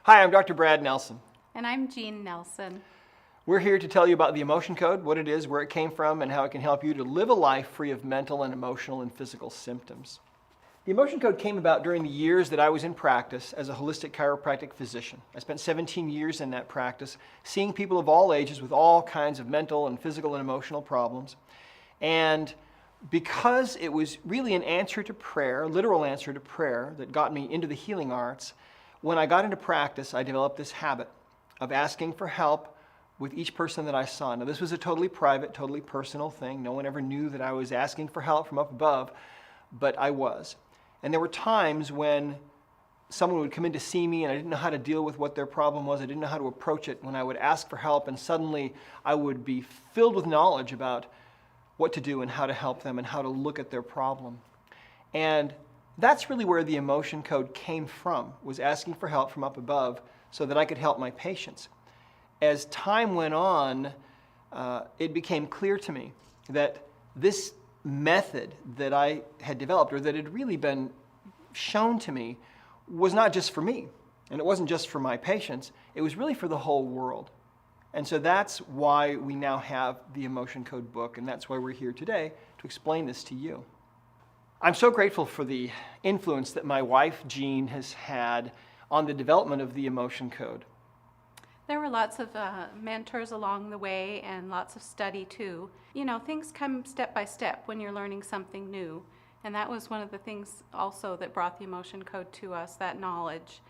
Hi, I'm Dr. Brad Nelson. And I'm Jean Nelson. We're here to tell you about the emotion code, what it is, where it came from, and how it can help you to live a life free of mental and emotional and physical symptoms. The emotion code came about during the years that I was in practice as a holistic chiropractic physician. I spent 17 years in that practice, seeing people of all ages with all kinds of mental and physical and emotional problems. And because it was really an answer to prayer, a literal answer to prayer that got me into the healing arts, when I got into practice, I developed this habit of asking for help with each person that I saw. Now, this was a totally private, totally personal thing. No one ever knew that I was asking for help from up above, but I was. And there were times when someone would come in to see me and I didn't know how to deal with what their problem was. I didn't know how to approach it when I would ask for help, and suddenly I would be filled with knowledge about what to do and how to help them and how to look at their problem. And that's really where the emotion code came from, was asking for help from up above so that I could help my patients. As time went on, it became clear to me that this method that I had developed, or that had really been shown to me, was not just for me, and it wasn't just for my patients, it was really for the whole world. And so that's why we now have the emotion code book, and that's why we're here today to explain this to you. I'm so grateful for the influence that my wife, Jean, has had on the development of the emotion code. There were lots of mentors along the way and lots of study too. You know, things come step by step when you're learning something new. And that was one of the things also that brought the emotion code to us, that knowledge.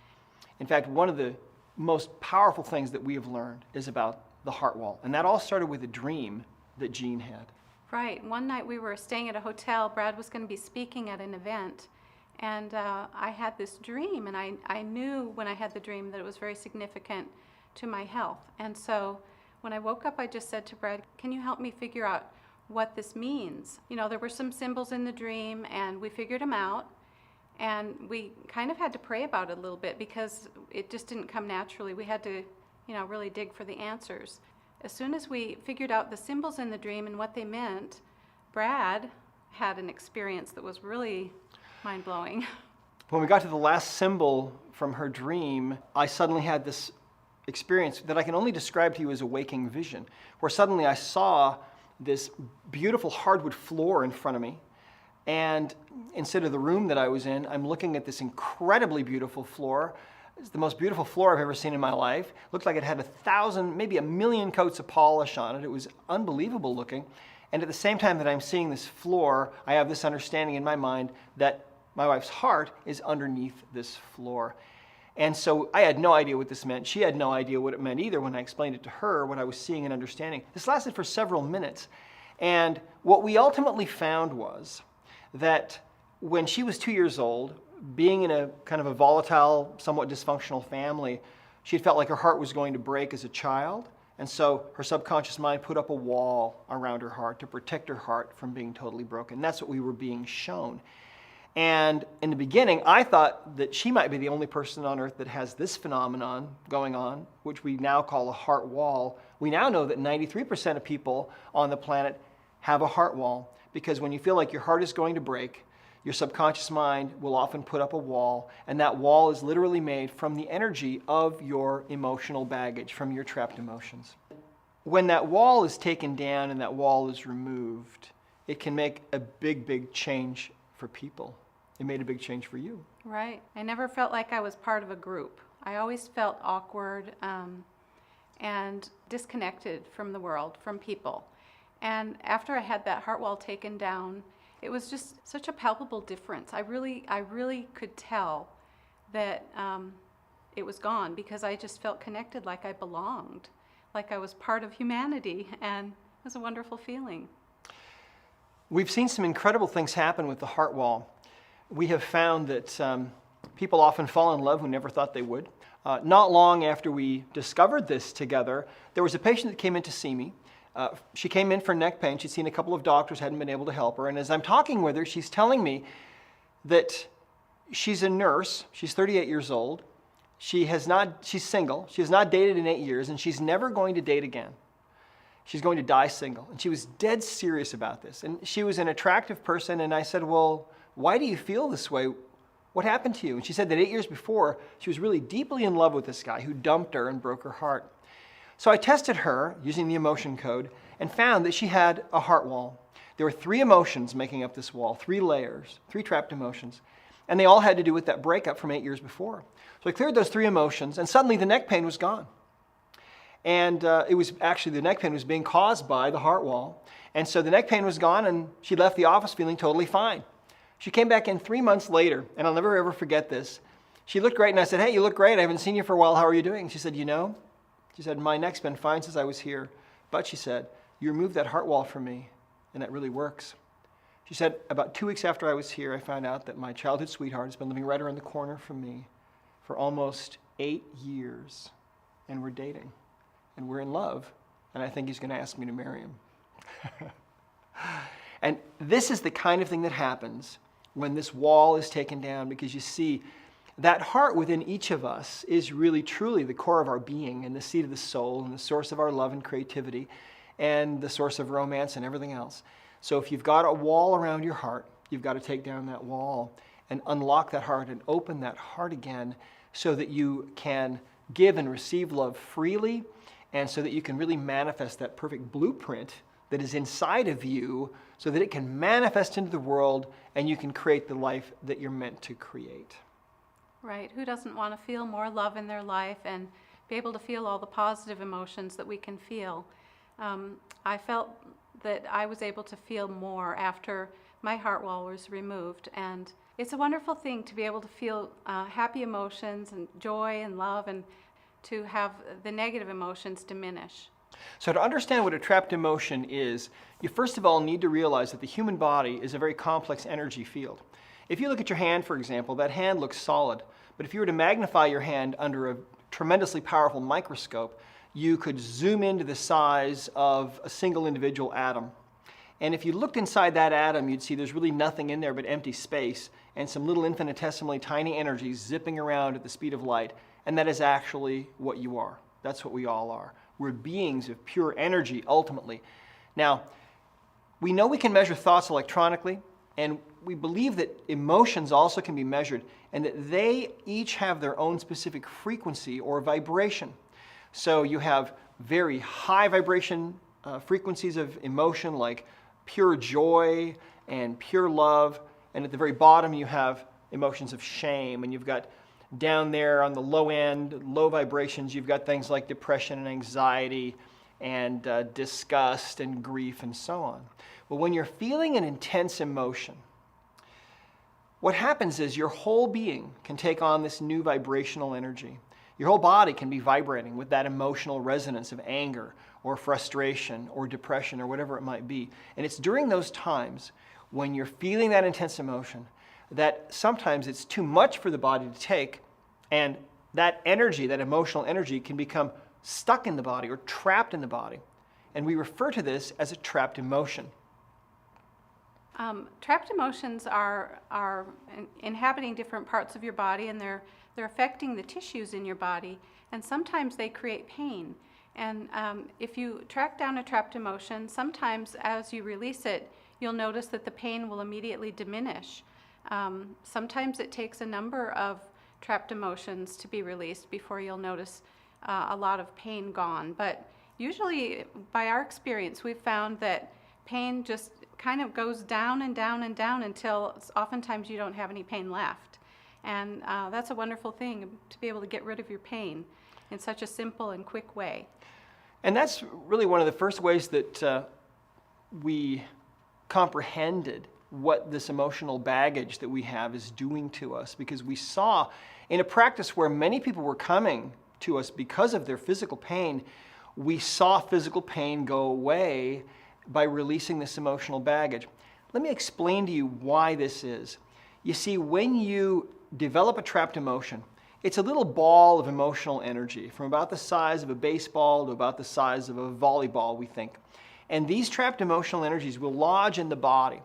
In fact, one of the most powerful things that we have learned is about the heart wall. And that all started with a dream that Jean had. Right. One night we were staying at a hotel. Brad was going to be speaking at an event. And I had this dream. And I knew when I had the dream that it was very significant to my health. And so when I woke up, I just said to Brad, can you help me figure out what this means? You know, there were some symbols in the dream and we figured them out. And we kind of had to pray about it a little bit because it just didn't come naturally. We had to, really dig for the answers. As soon as we figured out the symbols in the dream and what they meant, Brad had an experience that was really mind-blowing. When we got to the last symbol from her dream, I suddenly had this experience that I can only describe to you as a waking vision, where suddenly I saw this beautiful hardwood floor in front of me, and instead of the room that I was in, I'm looking at this incredibly beautiful floor. It's the most beautiful floor I've ever seen in my life. It looked like it had 1,000, maybe 1,000,000 coats of polish on it. It was unbelievable looking. And at the same time that I'm seeing this floor, I have this understanding in my mind that my wife's heart is underneath this floor. And so I had no idea what this meant. She had no idea what it meant either when I explained it to her, what I was seeing and understanding. This lasted for several minutes. And what we ultimately found was that when she was 2 years old, being in a kind of a volatile, somewhat dysfunctional family, she felt like her heart was going to break as a child. And so her subconscious mind put up a wall around her heart to protect her heart from being totally broken. That's what we were being shown. And in the beginning, I thought that she might be the only person on earth that has this phenomenon going on, which we now call a heart wall. We now know that 93% of people on the planet have a heart wall, because when you feel like your heart is going to break, your subconscious mind will often put up a wall, and that wall is literally made from the energy of your emotional baggage, from your trapped emotions. When that wall is taken down and that wall is removed, it can make a big, big change for people. It made a big change for you. Right. I never felt like I was part of a group. I always felt awkward and disconnected from the world, from people. And after I had that heart wall taken down, it was just such a palpable difference. I really could tell that it was gone, because I just felt connected, like I belonged, like I was part of humanity, and it was a wonderful feeling. We've seen some incredible things happen with the heart wall. We have found that people often fall in love who never thought they would. Not long after we discovered this together, there was a patient that came in to see me. She came in for neck pain. She'd seen a couple of doctors, hadn't been able to help her. And as I'm talking with her, she's telling me that she's a nurse. She's 38 years old. She's single. She has not dated in 8 years, and she's never going to date again. She's going to die single. And she was dead serious about this. And she was an attractive person, and I said, well, why do you feel this way? What happened to you? And she said that 8 years before, she was really deeply in love with this guy who dumped her and broke her heart. So I tested her using the emotion code and found that she had a heart wall. There were 3 emotions making up this wall, 3 layers, 3 trapped emotions. And they all had to do with that breakup from 8 years before. So I cleared those 3 emotions, and suddenly the neck pain was gone. And it was actually, the neck pain was being caused by the heart wall. And so the neck pain was gone, and she left the office feeling totally fine. She came back in 3 months later, and I'll never ever forget this. She looked great, and I said, "Hey, you look great. I haven't seen you for a while. How are you doing?" And she said, she said, "My neck's been fine since I was here. But," she said, "you removed that heart wall from me, and that really works." She said, "About 2 weeks after I was here, I found out that my childhood sweetheart has been living right around the corner from me for almost 8 years, and we're dating, and we're in love, and I think he's going to ask me to marry him." And this is the kind of thing that happens when this wall is taken down, because you see, that heart within each of us is really truly the core of our being and the seat of the soul and the source of our love and creativity and the source of romance and everything else. So if you've got a wall around your heart, you've got to take down that wall and unlock that heart and open that heart again so that you can give and receive love freely, and so that you can really manifest that perfect blueprint that is inside of you so that it can manifest into the world and you can create the life that you're meant to create. Right. Who doesn't want to feel more love in their life and be able to feel all the positive emotions that we can feel? I felt that I was able to feel more after my heart wall was removed. And it's a wonderful thing to be able to feel happy emotions and joy and love, and to have the negative emotions diminish. So to understand what a trapped emotion is, you first of all need to realize that the human body is a very complex energy field. If you look at your hand, for example, that hand looks solid. But if you were to magnify your hand under a tremendously powerful microscope, you could zoom into the size of a single individual atom. And if you looked inside that atom, you'd see there's really nothing in there but empty space and some little infinitesimally tiny energies zipping around at the speed of light. And that is actually what you are. That's what we all are. We're beings of pure energy, ultimately. Now, we know we can measure thoughts electronically, and we believe that emotions also can be measured, and that they each have their own specific frequency or vibration. So you have very high vibration frequencies of emotion, like pure joy and pure love, and at the very bottom you have emotions of shame, and you've got down there on the low end, low vibrations, you've got things like depression and anxiety and disgust and grief and so on. Well, when you're feeling an intense emotion, what happens is your whole being can take on this new vibrational energy. Your whole body can be vibrating with that emotional resonance of anger or frustration or depression or whatever it might be. And it's during those times when you're feeling that intense emotion that sometimes it's too much for the body to take, and that energy, that emotional energy, can become stuck in the body or trapped in the body. And we refer to this as a trapped emotion. Trapped emotions are inhabiting different parts of your body, and they're affecting the tissues in your body, and sometimes they create pain. And if you track down a trapped emotion, sometimes as you release it, you'll notice that the pain will immediately diminish. Sometimes it takes a number of trapped emotions to be released before you'll notice a lot of pain gone. But usually, by our experience, we've found that pain just kind of goes down and down and down until oftentimes you don't have any pain left. And that's a wonderful thing, to be able to get rid of your pain in such a simple and quick way. And that's really one of the first ways that we comprehended what this emotional baggage that we have is doing to us, because we saw in a practice where many people were coming to us because of their physical pain, we saw physical pain go away by releasing this emotional baggage. Let me explain to you why this is. You see, when you develop a trapped emotion, it's a little ball of emotional energy from about the size of a baseball to about the size of a volleyball, we think. And these trapped emotional energies will lodge in the body.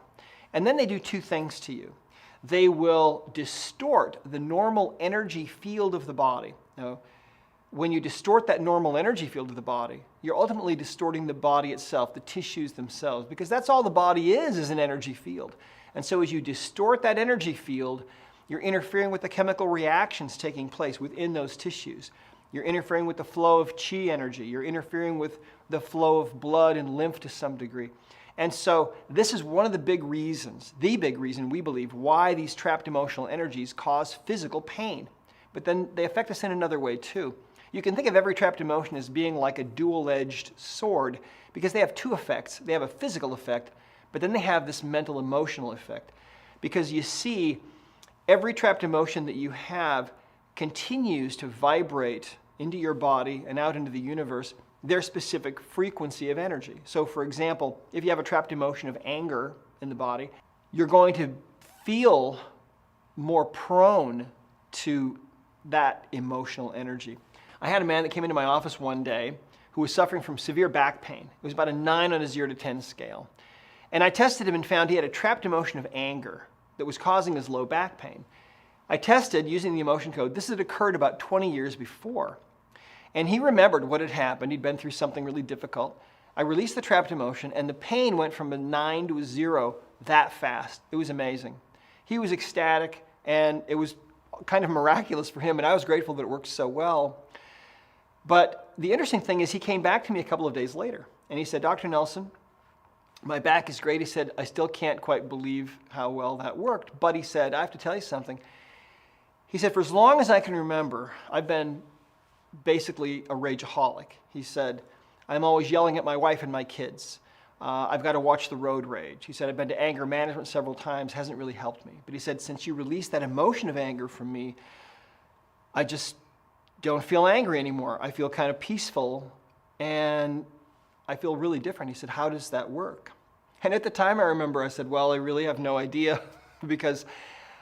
And then they do two things to you. They will distort the normal energy field of the body. Now, when you distort that normal energy field of the body, you're ultimately distorting the body itself, the tissues themselves, because that's all the body is an energy field. And so as you distort that energy field, You're interfering with the chemical reactions taking place within those tissues. You're interfering with the flow of chi energy. You're interfering with the flow of blood and lymph to some degree. And so this is one of the big reasons, the big reason we believe, why these trapped emotional energies cause physical pain. But then they affect us in another way too. You can think of every trapped emotion as being like a dual-edged sword because they have two effects. They have a physical effect, but then they have this mental emotional effect. Because you see, every trapped emotion that you have continues to vibrate into your body and out into the universe their specific frequency of energy. So for example, if you have a trapped emotion of anger in the body, you're going to feel more prone to that emotional energy. I had a man that came into my office one day who was suffering from severe back pain. It was about a 9 on a 0 to 10 scale. And I tested him and found he had a trapped emotion of anger that was causing his low back pain. I tested using the emotion code. This had occurred about 20 years before. And he remembered what had happened. He'd been through something really difficult. I released the trapped emotion, and the pain went from a 9 to a 0 that fast. It was amazing. He was ecstatic, and it was kind of miraculous for him, and I was grateful that it worked so well. But the interesting thing is he came back to me a couple of days later, and he said, Dr. Nelson, my back is great. He said, I still can't quite believe how well that worked. But he said, I have to tell you something. He said, for as long as I can remember, I've been basically a rageaholic. He said, I'm always yelling at my wife and my kids. I've got to watch the road rage. He said, I've been to anger management several times, hasn't really helped me. But he said, since you released that emotion of anger from me, I just don't feel angry anymore. I feel kind of peaceful, and I feel really different. He said, how does that work? And at the time I remember I said, well, I really have no idea because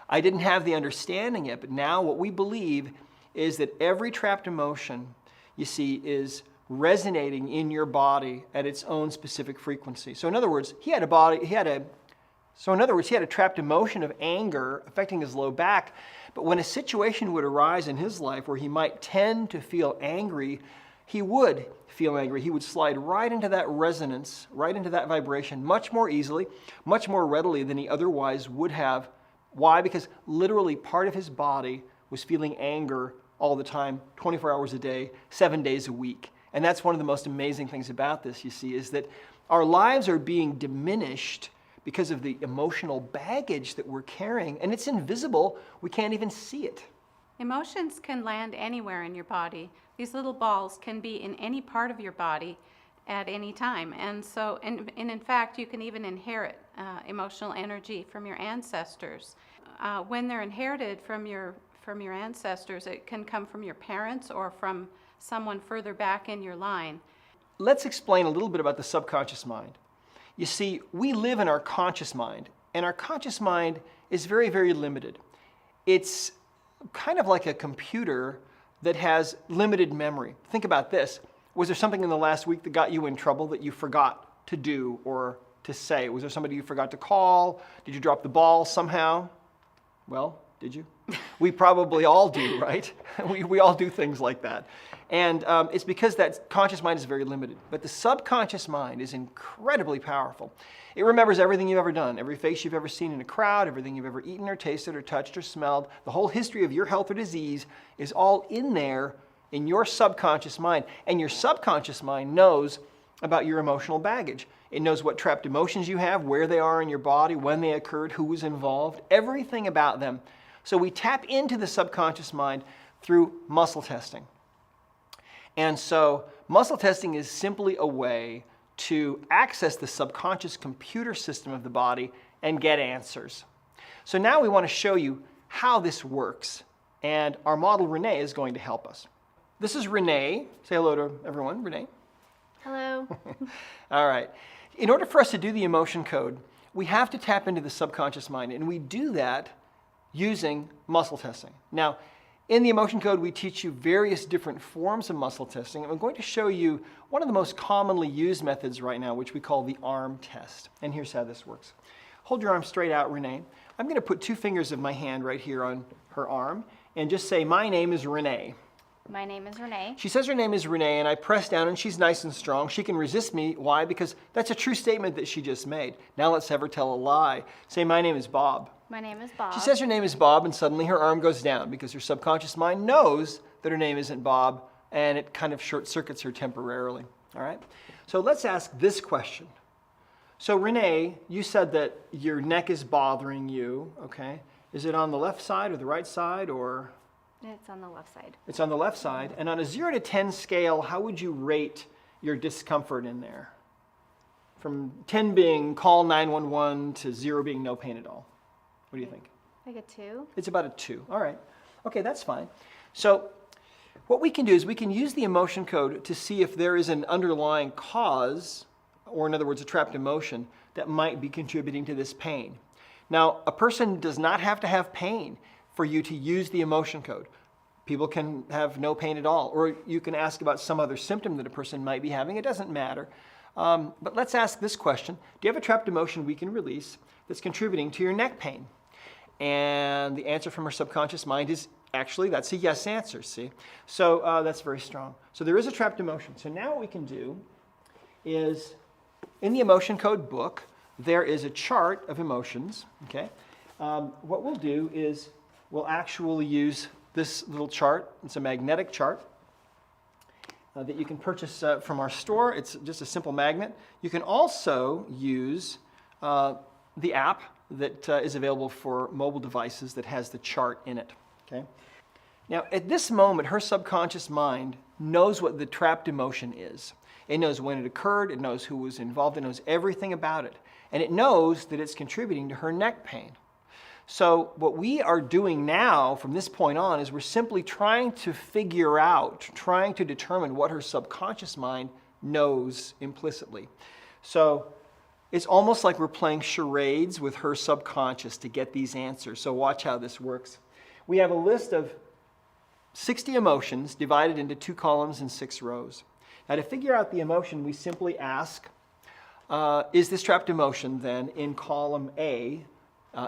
I didn't have the understanding yet. But now what we believe is that every trapped emotion, you see, is resonating in your body at its own specific frequency. So in other words, he had a trapped emotion of anger affecting his low back. But when a situation would arise in his life where he might tend to feel angry, he would feel angry. He would slide right into that resonance, right into that vibration much more easily, much more readily than he otherwise would have. Why? Because literally part of his body was feeling anger all the time, 24 hours a day, 7 days a week. And that's one of the most amazing things about this, you see, is that our lives are being diminished because of the emotional baggage that we're carrying, and it's invisible. We can't even see it. Emotions can land anywhere in your body. These little balls can be in any part of your body at any time. And so, and in fact, you can even inherit emotional energy from your ancestors. When they're inherited from your ancestors, it can come from your parents or from someone further back in your line. Let's explain a little bit about the subconscious mind. You see, we live in our conscious mind, and our conscious mind is very, very limited. It's kind of like a computer that has limited memory. Think about this. Was there something in the last week that got you in trouble that you forgot to do or to say? Was there somebody you forgot to call? Did you drop the ball somehow? Well, did you? We probably all do, right? We all do things like that. And it's because that conscious mind is very limited. But the subconscious mind is incredibly powerful. It remembers everything you've ever done, every face you've ever seen in a crowd, everything you've ever eaten or tasted or touched or smelled. The whole history of your health or disease is all in there in your subconscious mind. And your subconscious mind knows about your emotional baggage. It knows what trapped emotions you have, where they are in your body, when they occurred, who was involved, everything about them. So we tap into the subconscious mind through muscle testing. And so muscle testing is simply a way to access the subconscious computer system of the body and get answers. So now we want to show you how this works. And our model, Renee, is going to help us. This is Renee. Say hello to everyone. Renee. Hello. All right. In order for us to do the emotion code, we have to tap into the subconscious mind. And we do that using muscle testing. Now, in the emotion code, we teach you various different forms of muscle testing. And I'm going to show you one of the most commonly used methods right now, which we call the arm test. And here's how this works. Hold your arm straight out, Renee. I'm going to put 2 fingers of my hand right here on her arm and just say, my name is Renee. My name is Renee. She says her name is Renee, and I press down, and she's nice and strong. She can resist me. Why? Because that's a true statement that she just made. Now let's have her tell a lie. Say, my name is Bob. My name is Bob. She says her name is Bob, and suddenly her arm goes down because her subconscious mind knows that her name isn't Bob, and it kind of short circuits her temporarily. All right? So let's ask this question. So Renee, you said that your neck is bothering you, okay? Is it on the left side or the right side, or? It's on the left side. It's on the left side. And on a 0 to 10 scale, how would you rate your discomfort in there? From 10 being call 911 to 0 being no pain at all. What do you think? Like a 2. It's about a 2. All right. Okay, that's fine. So what we can do is we can use the emotion code to see if there is an underlying cause, or in other words, a trapped emotion, that might be contributing to this pain. Now, a person does not have to have pain for you to use the emotion code. People can have no pain at all, or you can ask about some other symptom that a person might be having. It doesn't matter. But let's ask this question. Do you have a trapped emotion we can release that's contributing to your neck pain? And the answer from her subconscious mind is actually, that's a yes answer, see? So that's very strong. So there is a trapped emotion. So now what we can do is, in the emotion code book, there is a chart of emotions, okay? What we'll do is we'll actually use this little chart. It's a magnetic chart that you can purchase from our store. It's just a simple magnet. You can also use the app that is available for mobile devices that has the chart in it, okay? Now, at this moment, her subconscious mind knows what the trapped emotion is. It knows when it occurred, it knows who was involved, it knows everything about it. And it knows that it's contributing to her neck pain. So what we are doing now from this point on is we're simply trying to figure out, trying to determine what her subconscious mind knows implicitly. So it's almost like we're playing charades with her subconscious to get these answers. So watch how this works. We have a list of 60 emotions divided into 2 columns and 6 rows. Now, to figure out the emotion, we simply ask, is this trapped emotion then in column A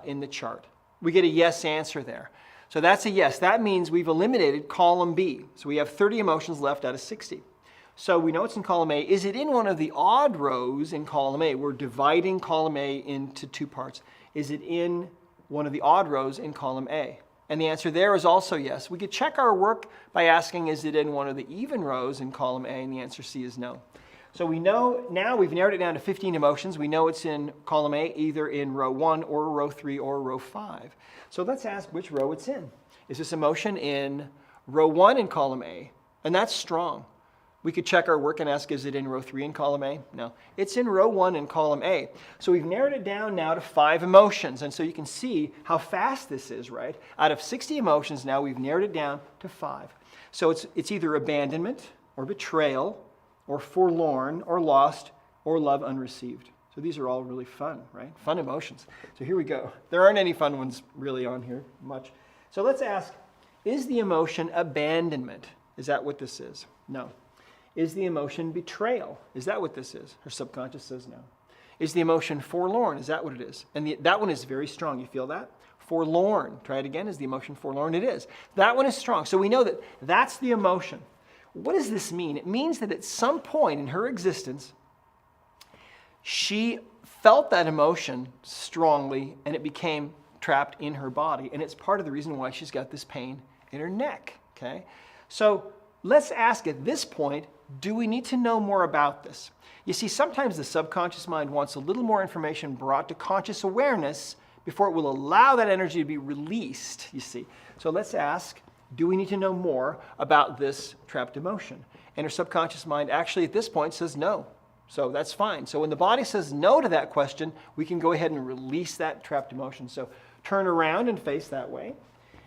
in the chart? We get a yes answer there. So that's a yes. That means we've eliminated column B. So we have 30 emotions left out of 60. So we know it's in column A. Is it in one of the odd rows in column A? We're dividing column A into 2 parts. Is it in one of the odd rows in column A? And the answer there is also yes. We could check our work by asking, is it in one of the even rows in column A? And the answer C is no. So we know now we've narrowed it down to 15 emotions. We know it's in column A, either in row 1 or row 3 or row 5. So let's ask which row it's in. Is this emotion in row 1 in column A? And that's strong. We could check our work and ask, is it in row 3 in column A? No. It's in row 1 in column A. So we've narrowed it down now to 5 emotions. And so you can see how fast this is, right? Out of 60 emotions now, we've narrowed it down to 5. So it's either abandonment or betrayal or forlorn or lost or love unreceived. So these are all really fun, right? Fun emotions. So here we go. There aren't any fun ones really on here much. So let's ask, is the emotion abandonment? Is that what this is? No. Is the emotion betrayal? Is that what this is? Her subconscious says no. Is the emotion forlorn? Is that what it is? And that one is very strong. You feel that? Forlorn. Try it again. Is the emotion forlorn? It is. That one is strong. So we know that that's the emotion. What does this mean? It means that at some point in her existence, she felt that emotion strongly and it became trapped in her body. And it's part of the reason why she's got this pain in her neck. Okay? So let's ask at this point, do we need to know more about this? You see, sometimes the subconscious mind wants a little more information brought to conscious awareness before it will allow that energy to be released, you see. So let's ask, do we need to know more about this trapped emotion? And her subconscious mind actually at this point says no. So that's fine. So when the body says no to that question, we can go ahead and release that trapped emotion. So turn around and face that way.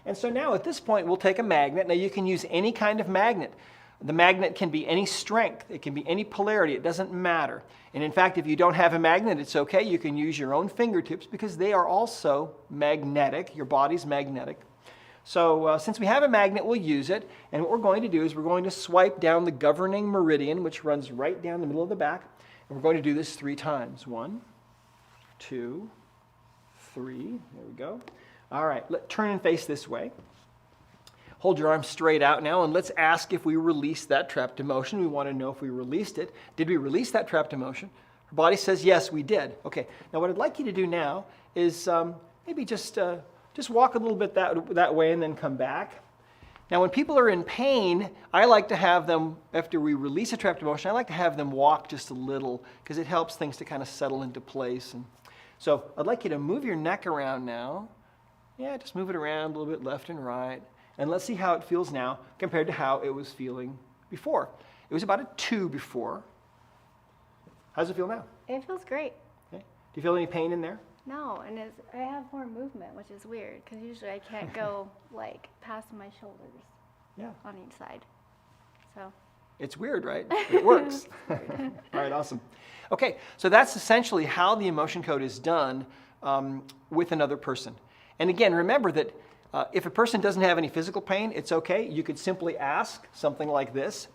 And so now at this point, we'll take a magnet. Now you can use any kind of magnet. The magnet can be any strength. It can be any polarity. It doesn't matter. And in fact, if you don't have a magnet, it's okay. You can use your own fingertips because they are also magnetic. Your body's magnetic. So since we have a magnet, we'll use it. And what we're going to do is we're going to swipe down the governing meridian, which runs right down the middle of the back. And we're going to do this 3 times. 1, 2, 3. There we go. All right, turn and face this way. Hold your arm straight out now, and let's ask if we released that trapped emotion. We want to know if we released it. Did we release that trapped emotion? Her body says, yes, we did. Okay, now what I'd like you to do now is maybe just walk a little bit that way and then come back. Now, when people are in pain, I like to have them, after we release a trapped emotion, I like to have them walk just a little because it helps things to kind of settle into place. And so I'd like you to move your neck around now. Yeah, just move it around a little bit left and right. And let's see how it feels now compared to how it was feeling before. It was about a 2 before. How does it feel now? It feels great. Okay. Do you feel any pain in there? No, and I have more movement, which is weird because usually I can't go like past my shoulders Yeah. on each side. So It's weird, right? It works. All right, awesome. Okay, so that's essentially how the emotion code is done with another person. And again, remember that if a person doesn't have any physical pain, it's okay. You could simply ask something like this.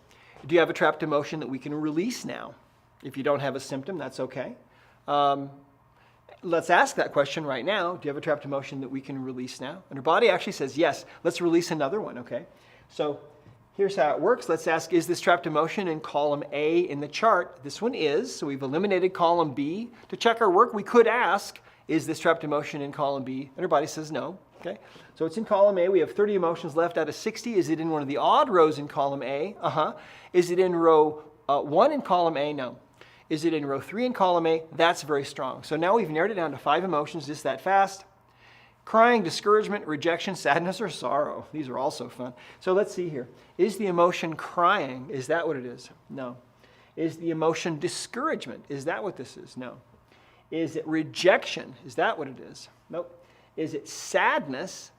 Do you have a trapped emotion that we can release now? If you don't have a symptom, that's okay. Let's ask that question right now. Do you have a trapped emotion that we can release now? And her body actually says, yes, let's release another one, okay? So here's how it works. Let's ask, is this trapped emotion in column A in the chart? This one is, so we've eliminated column B. To check our work, we could ask, is this trapped emotion in column B? And her body says no, okay? So it's in column A. We have 30 emotions left out of 60. Is it in one of the odd rows in column A? Uh-huh. Is it in row 1 in column A? No. Is it in row 3 in column A? That's very strong. So now we've narrowed it down to 5 emotions just that fast. Crying, discouragement, rejection, sadness, or sorrow. These are also fun. So let's see here. Is the emotion crying? Is that what it is? No. Is the emotion discouragement? Is that what this is? No. Is it rejection? Is that what it is? Nope. Is it sadness?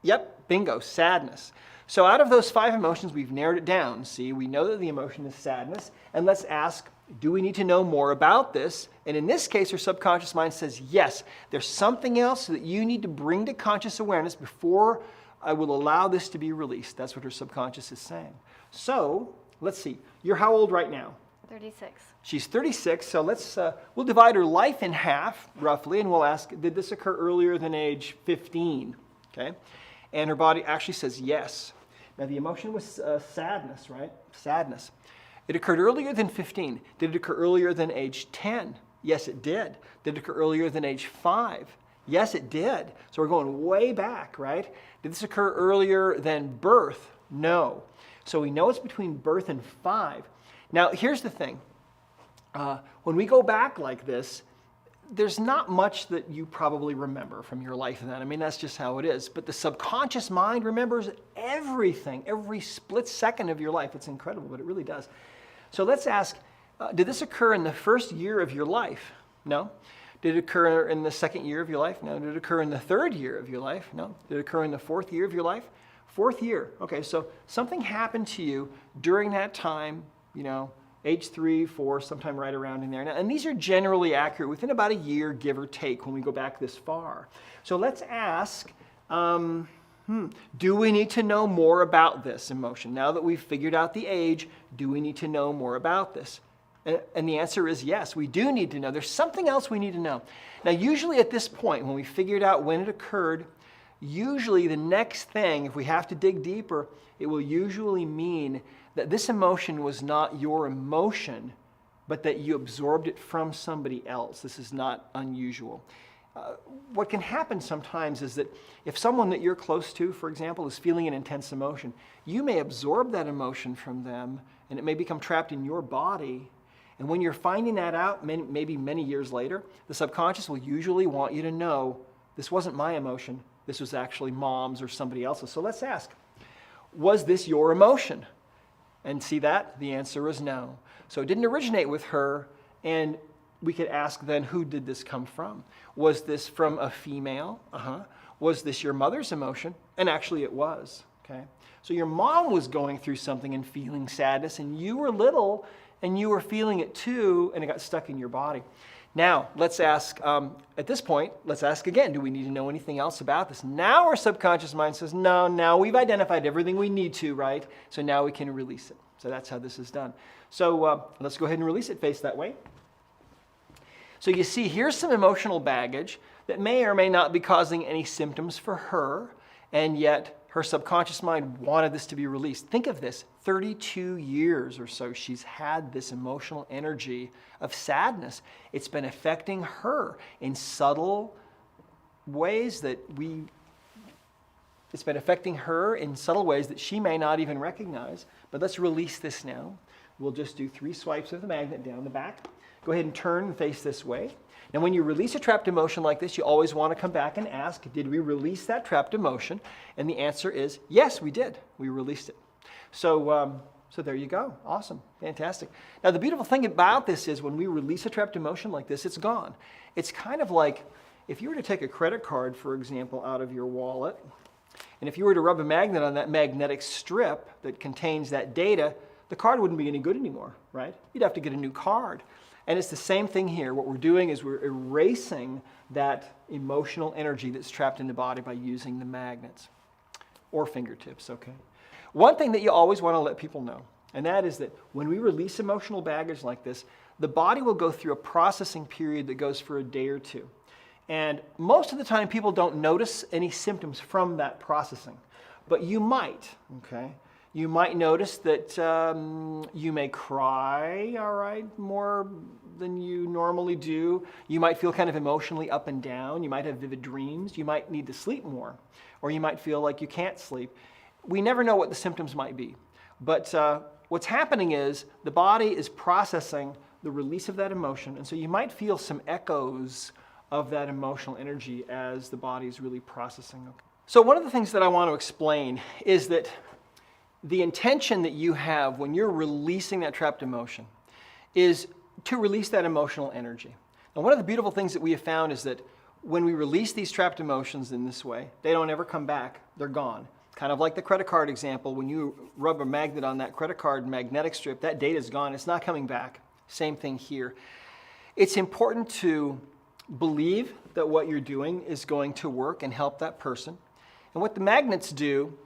Yep, bingo, sadness. So out of those 5 emotions, we've narrowed it down. See, we know that the emotion is sadness. And let's ask, do we need to know more about this? And in this case, our subconscious mind says, yes, there's something else that you need to bring to conscious awareness before I will allow this to be released. That's what her subconscious is saying. So let's see. You're how old right now? 36. She's 36, so we'll divide her life in half, roughly, and we'll ask, did this occur earlier than age 15? Okay? And her body actually says yes. Now, the emotion was sadness, right? Sadness. It occurred earlier than 15. Did it occur earlier than age 10? Yes, it did. Did it occur earlier than age 5? Yes, it did. So we're going way back, right? Did this occur earlier than birth? No. So we know it's between birth and 5. Now, here's the thing. When we go back like this, there's not much that you probably remember from your life then. I mean, that's just how it is. But the subconscious mind remembers everything, every split second of your life. It's incredible, but it really does. So let's ask, did this occur in the first year of your life? No. Did it occur in the second year of your life? No. Did it occur in the third year of your life? No. Did it occur in the 4th year of your life? 4th year. Okay, so something happened to you during that time, age 3, 4, sometime right around in there. Now, and these are generally accurate within about a year, give or take, when we go back this far. So let's ask, do we need to know more about this emotion? Now that we've figured out the age, do we need to know more about this? And the answer is yes, we do need to know. There's something else we need to know. Now, usually at this point, when we figured out when it occurred, usually the next thing, if we have to dig deeper, it will usually mean that this emotion was not your emotion, but that you absorbed it from somebody else. This is not unusual. What can happen sometimes is that if someone that you're close to, for example, is feeling an intense emotion, you may absorb that emotion from them, and it may become trapped in your body. And when you're finding that out, maybe many years later, the subconscious will usually want you to know, this wasn't my emotion, this was actually mom's or somebody else's. So let's ask, was this your emotion? And see that? The answer is no. So it didn't originate with her, and we could ask then, who did this come from? Was this from a female? Was this your mother's emotion? And actually it was, okay? So your mom was going through something and feeling sadness, and you were little, and you were feeling it too, and it got stuck in your body. Now, let's ask, at this point, let's ask again, do we need to know anything else about this? Now our subconscious mind says, no, now we've identified everything we need to, right? So now we can release it. So that's how this is done. So let's go ahead and release it, face that way. So you see, here's some emotional baggage that may or may not be causing any symptoms for her, and yet her subconscious mind wanted this to be released. Think of this, 32 years or so she's had this emotional energy of sadness. It's been affecting her in subtle ways that it's been affecting her in subtle ways that she may not even recognize. But let's release this now. We'll just do 3 swipes of the magnet down the back. Go ahead and turn and face this way. Now when you release a trapped emotion like this, you always want to come back and ask, did we release that trapped emotion? And the answer is, yes, we did. We released it. So there you go. Awesome. Fantastic. Now the beautiful thing about this is when we release a trapped emotion like this, it's gone. It's kind of like if you were to take a credit card, for example, out of your wallet, and if you were to rub a magnet on that magnetic strip that contains that data, the card wouldn't be any good anymore, right? You'd have to get a new card. And it's the same thing here. What we're doing is we're erasing that emotional energy that's trapped in the body by using the magnets or fingertips, okay? One thing that you always want to let people know, and that is that when we release emotional baggage like this, the body will go through a processing period that goes for a day or 2. And most of the time people don't notice any symptoms from that processing, but you might, okay? You might notice that you may cry, all right, more than you normally do. You might feel kind of emotionally up and down. You might have vivid dreams. You might need to sleep more, or you might feel like you can't sleep. We never know what the symptoms might be. But what's happening is the body is processing the release of that emotion, and so you might feel some echoes of that emotional energy as the body is really processing. Okay. So one of the things that I want to explain is that the intention that you have when you're releasing that trapped emotion is to release that emotional energy. And one of the beautiful things that we have found is that when we release these trapped emotions in this way, they don't ever come back. They're gone. Kind of like the credit card example, when you rub a magnet on that credit card magnetic strip, that data is gone. It's not coming back. Same thing here. It's important to believe that what you're doing is going to work and help that person. And what the magnets do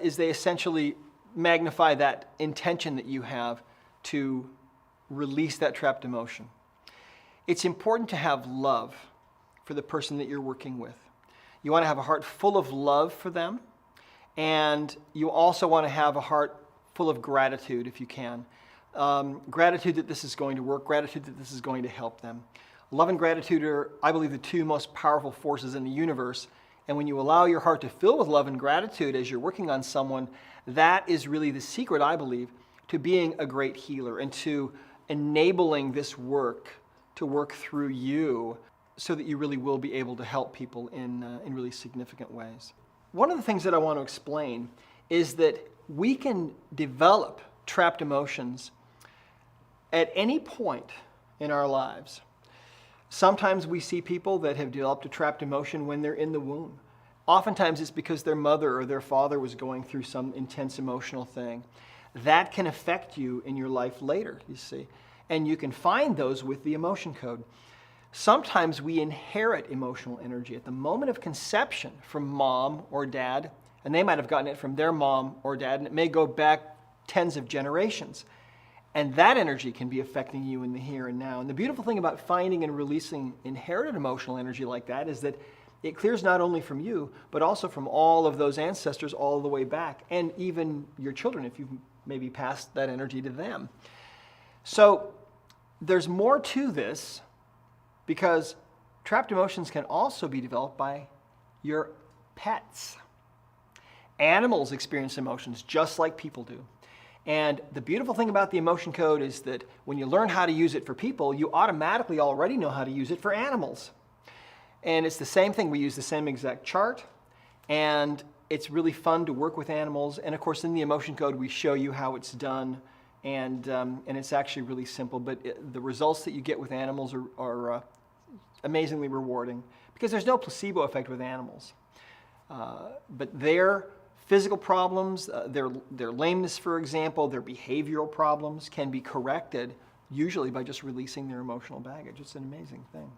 is they essentially magnify that intention that you have to release that trapped emotion. It's important to have love for the person that you're working with. You want to have a heart full of love for them, and you also want to have a heart full of gratitude if you can. Gratitude that this is going to work, gratitude that this is going to help them. Love and gratitude are, I believe, the 2 most powerful forces in the universe. And when you allow your heart to fill with love and gratitude as you're working on someone, that is really the secret, I believe, to being a great healer and to enabling this work to work through you so that you really will be able to help people in really significant ways. One of the things that I want to explain is that we can develop trapped emotions at any point in our lives. Sometimes we see people that have developed a trapped emotion when they're in the womb. Oftentimes it's because their mother or their father was going through some intense emotional thing. That can affect you in your life later, you see. And you can find those with the emotion code. Sometimes we inherit emotional energy at the moment of conception from mom or dad, and they might have gotten it from their mom or dad, and it may go back tens of generations. And that energy can be affecting you in the here and now. And the beautiful thing about finding and releasing inherited emotional energy like that is that it clears not only from you, but also from all of those ancestors all the way back, and even your children if you've maybe passed that energy to them. So there's more to this, because trapped emotions can also be developed by your pets. Animals experience emotions just like people do. And the beautiful thing about the emotion code is that when you learn how to use it for people, you automatically already know how to use it for animals. And it's the same thing. We use the same exact chart, and it's really fun to work with animals. And of course, in the emotion code, we show you how it's done, and it's actually really simple. But the results that you get with animals are amazingly rewarding, because there's no placebo effect with animals. But their physical problems, their lameness, for example, their behavioral problems can be corrected usually by just releasing their emotional baggage. It's an amazing thing.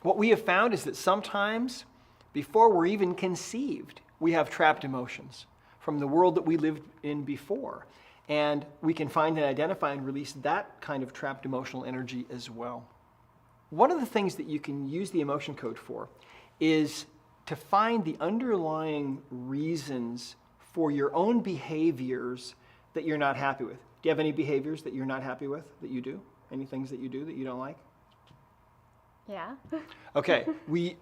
What we have found is that sometimes, before we're even conceived, we have trapped emotions from the world that we lived in before. And we can find and identify and release that kind of trapped emotional energy as well. One of the things that you can use the emotion code for is to find the underlying reasons for your own behaviors that you're not happy with. Do you have any behaviors that you're not happy with, that you do? Any things that you do that you don't like? Yeah. Okay,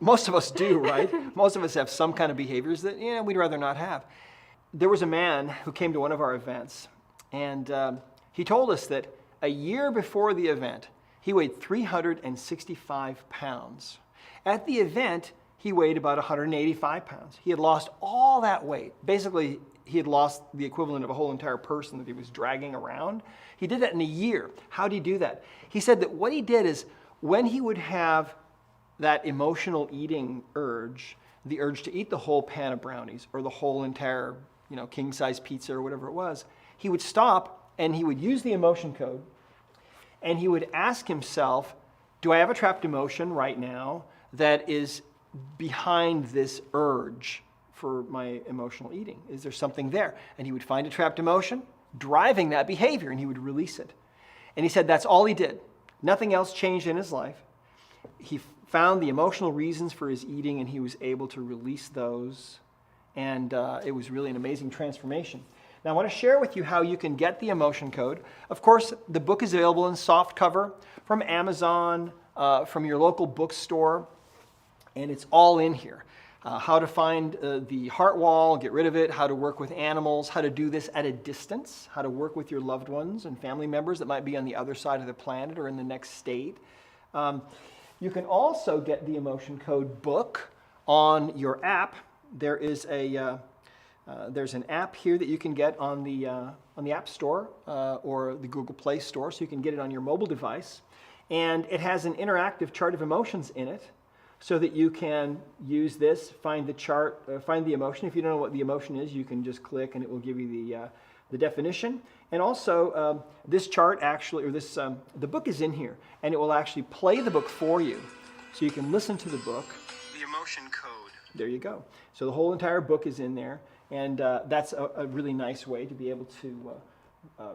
most of us do, right? Most of us have some kind of behaviors that we'd rather not have. There was a man who came to one of our events, and he told us that a year before the event, he weighed 365 pounds. At the event, he weighed about 185 pounds. He had lost all that weight. Basically, he had lost the equivalent of a whole entire person that he was dragging around. He did that in a year. How did he do that? He said that what he did is when he would have that emotional eating urge, the urge to eat the whole pan of brownies or the whole entire, king-size pizza or whatever it was, he would stop and he would use the emotion code and he would ask himself, do I have a trapped emotion right now that is behind this urge for my emotional eating? Is there something there? And he would find a trapped emotion driving that behavior and he would release it. And he said that's all he did. Nothing else changed in his life. He found the emotional reasons for his eating and he was able to release those. And it was really an amazing transformation. Now I want to share with you how you can get the emotion code. Of course, the book is available in soft cover from Amazon, from your local bookstore, and it's all in here. How to find the heart wall, get rid of it, how to work with animals, how to do this at a distance, how to work with your loved ones and family members that might be on the other side of the planet or in the next state. You can also get the emotion code book on your app. There's an app here that you can get on the App Store or the Google Play Store, so you can get it on your mobile device. And it has an interactive chart of emotions in it, so that you can use this, find the chart, find the emotion. If you don't know what the emotion is, you can just click and it will give you the definition. And also, this chart actually, or the book is in here, and it will actually play the book for you, so you can listen to the book. The emotion code. There you go. So the whole entire book is in there, and that's a really nice way to be able to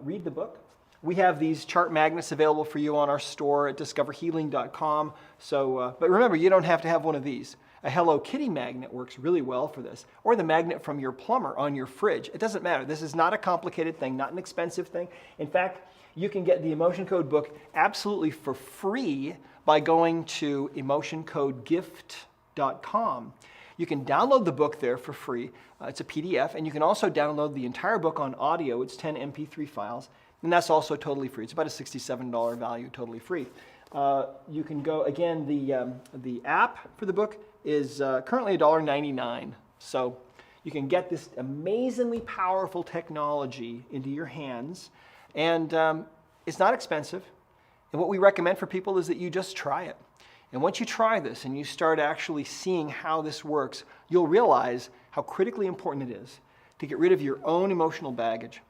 read the book. We have these chart magnets available for you on our store at discoverhealing.com. So, but remember, you don't have to have one of these. A Hello Kitty magnet works really well for this, or the magnet from your plumber on your fridge. It doesn't matter. This is not a complicated thing, not an expensive thing. In fact, you can get the Emotion Code book absolutely for free by going to emotioncodegift.com. You can download the book there for free. It's a PDF, and you can also download the entire book on audio. It's 10 MP3 files. And that's also totally free. It's about a $67 value, totally free. You can go, again, the app for the book is currently $1.99. So you can get this amazingly powerful technology into your hands. And it's not expensive. And what we recommend for people is that you just try it. And once you try this and you start actually seeing how this works, you'll realize how critically important it is to get rid of your own emotional baggage.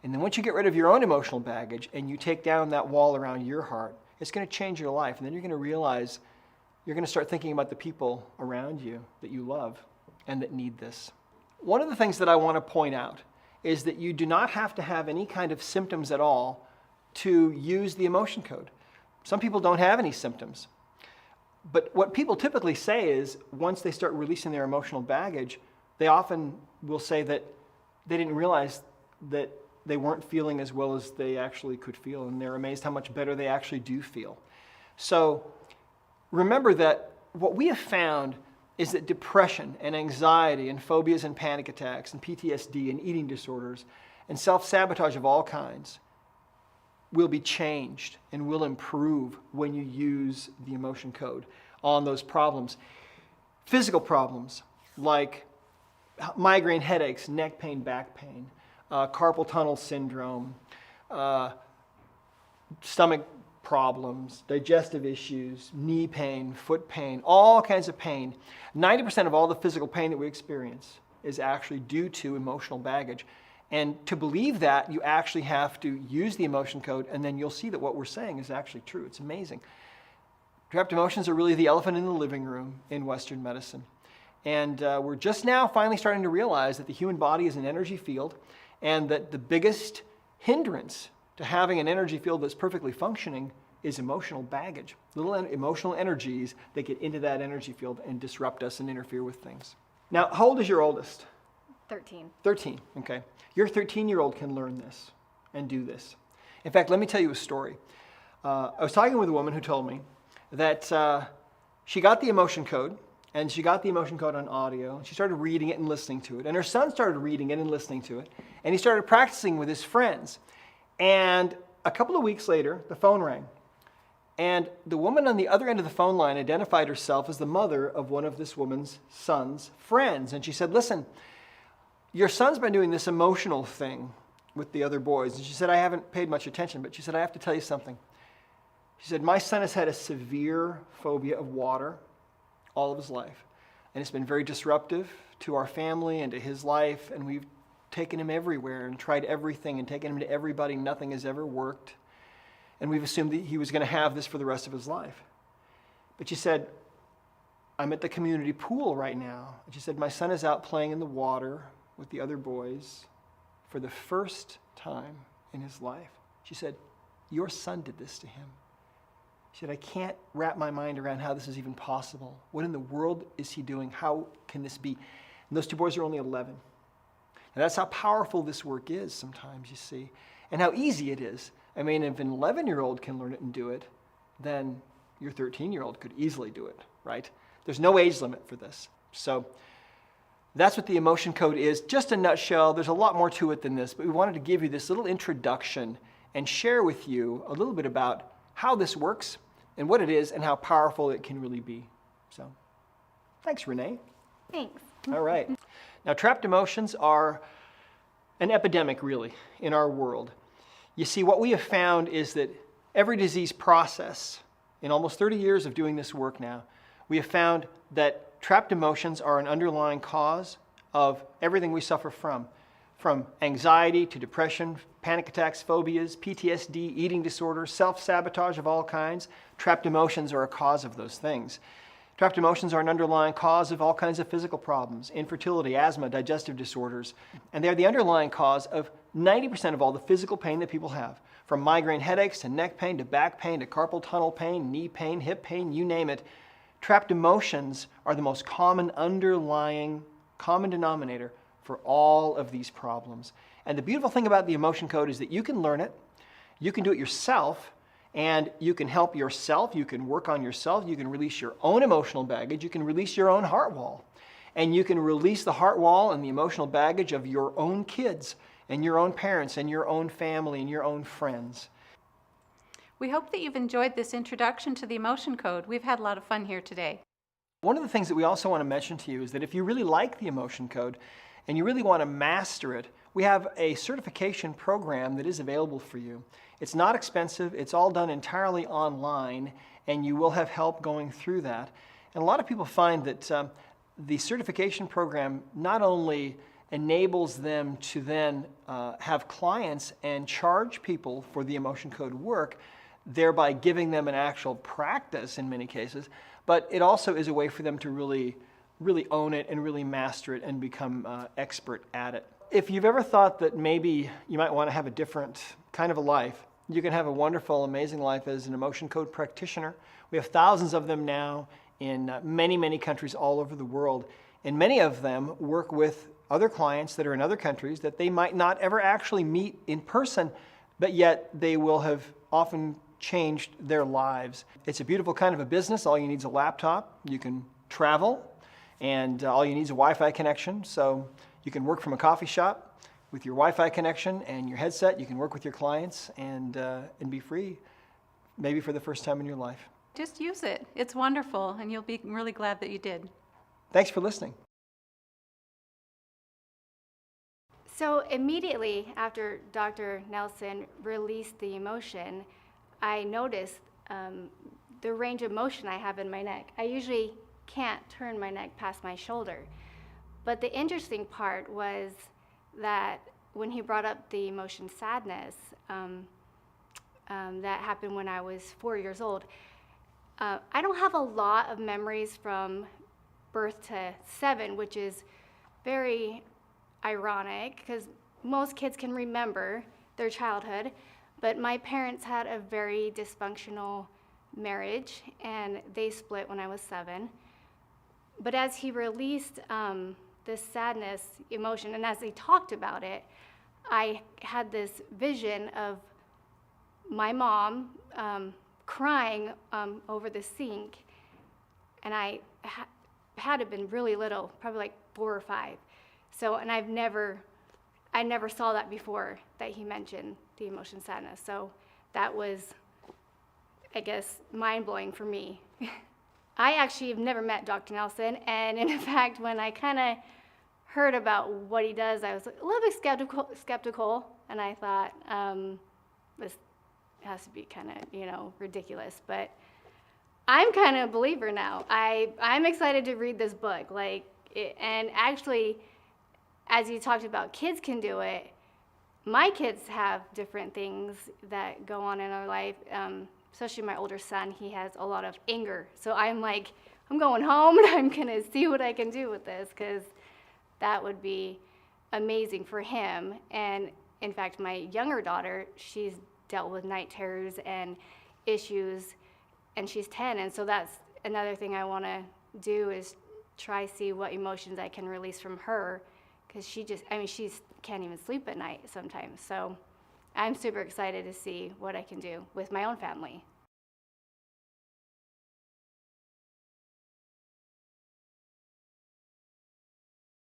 And then once you get rid of your own emotional baggage and you take down that wall around your heart, it's going to change your life. And then you're going to realize you're going to start thinking about the people around you that you love and that need this. One of the things that I want to point out is that you do not have to have any kind of symptoms at all to use the emotion code. Some people don't have any symptoms. But what people typically say is once they start releasing their emotional baggage, they often will say that they didn't realize that they weren't feeling as well as they actually could feel, and they're amazed how much better they actually do feel. So remember that what we have found is that depression and anxiety and phobias and panic attacks and PTSD and eating disorders and self-sabotage of all kinds will be changed and will improve when you use the emotion code on those problems. Physical problems like migraine headaches, neck pain, back pain, carpal tunnel syndrome, stomach problems, digestive issues, knee pain, foot pain, all kinds of pain. 90% of all the physical pain that we experience is actually due to emotional baggage. And to believe that, you actually have to use the emotion code, and then you'll see that what we're saying is actually true. It's amazing. Trapped emotions are really the elephant in the living room in Western medicine. And we're just now finally starting to realize that the human body is an energy field, and that the biggest hindrance to having an energy field that's perfectly functioning is emotional baggage, little emotional energies that get into that energy field and disrupt us and interfere with things. Now, how old is your oldest? 13. 13, okay. Your 13-year-old can learn this and do this. In fact, let me tell you a story. I was talking with a woman who told me that she got the emotion code, and she got the emotion code on audio, and she started reading it and listening to it. And her son started reading it and listening to it, and he started practicing with his friends. And a couple of weeks later, the phone rang. And the woman on the other end of the phone line identified herself as the mother of one of this woman's son's friends. And she said, listen, your son's been doing this emotional thing with the other boys. And she said, I haven't paid much attention, but she said, I have to tell you something. She said, my son has had a severe phobia of water all of his life. And it's been very disruptive to our family and to his life. And we've taken him everywhere and tried everything and taken him to everybody. Nothing has ever worked. And we've assumed that he was going to have this for the rest of his life. But she said, I'm at the community pool right now. And she said, my son is out playing in the water with the other boys for the first time in his life. She said, your son did this to him. She said, I can't wrap my mind around how this is even possible. What in the world is he doing? How can this be? And those two boys are only 11. And that's how powerful this work is sometimes, you see, and how easy it is. I mean, if an 11-year-old can learn it and do it, then your 13-year-old could easily do it, right? There's no age limit for this. So that's what the emotion code is. Just a nutshell. There's a lot more to it than this, but we wanted to give you this little introduction and share with you a little bit about how this works and what it is and how powerful it can really be. So thanks, Renee. Thanks. All right. Now, trapped emotions are an epidemic, really, in our world. You see, what we have found is that every disease process, in almost 30 years of doing this work now, we have found that trapped emotions are an underlying cause of everything we suffer from anxiety to depression, panic attacks, phobias, PTSD, eating disorders, self-sabotage of all kinds. Trapped emotions are a cause of those things. Trapped emotions are an underlying cause of all kinds of physical problems, infertility, asthma, digestive disorders, and they are the underlying cause of 90% of all the physical pain that people have, from migraine headaches to neck pain to back pain to carpal tunnel pain, knee pain, hip pain, you name it. Trapped emotions are the most common underlying common denominator for all of these problems. And the beautiful thing about the emotion code is that you can learn it, you can do it yourself, and you can help yourself, you can work on yourself, you can release your own emotional baggage, you can release your own heart wall, and you can release the heart wall and the emotional baggage of your own kids and your own parents and your own family and your own friends. We hope that you've enjoyed this introduction to the emotion code. We've had a lot of fun here today. One of the things that we also want to mention to you is that if you really like the emotion code and you really want to master it, we have a certification program that is available for you. It's not expensive, it's all done entirely online, and you will have help going through that. And a lot of people find that the certification program not only enables them to then have clients and charge people for the emotion code work, thereby giving them an actual practice in many cases, but it also is a way for them to really own it and really master it and become expert at it. If you've ever thought that maybe you might want to have a different kind of a life, you can have a wonderful, amazing life as an emotion code practitioner. We have thousands of them now in many, many countries all over the world. And many of them work with other clients that are in other countries that they might not ever actually meet in person, but yet they will have often changed their lives. It's a beautiful kind of a business. All you need is a laptop. You can travel, and all you need is a Wi-Fi connection. So you can work from a coffee shop with your Wi-Fi connection and your headset. You can work with your clients and be free, maybe for the first time in your life. Just use it. It's wonderful, and you'll be really glad that you did. Thanks for listening. So immediately after Dr. Nelson released the emotion, I noticed the range of motion I have in my neck. I usually can't turn my neck past my shoulder. But the interesting part was that when he brought up the emotion sadness, that happened when I was 4 years old. I don't have a lot of memories from birth to 7, which is very ironic because most kids can remember their childhood, but my parents had a very dysfunctional marriage and they split when I was 7. But as he released this sadness emotion, and as they talked about it, I had this vision of my mom crying over the sink, and I had to have been really little, probably like 4 or 5. So, and I never saw that before, that he mentioned the emotion sadness. So that was, I guess, mind-blowing for me. I actually have never met Dr. Nelson, and in fact, when I kind of heard about what he does, I was a little bit skeptical, and I thought, this has to be kind of, ridiculous, but I'm kind of a believer now. I'm excited to read this book, and actually, as you talked about, kids can do it. My kids have different things that go on in our life, especially my older son. He has a lot of anger. So I'm like, I'm going home and I'm going to see what I can do with this, because that would be amazing for him. And in fact, my younger daughter, she's dealt with night terrors and issues, and she's 10. And so that's another thing I want to do, is try see what emotions I can release from her, because she can't even sleep at night sometimes. So I'm super excited to see what I can do with my own family.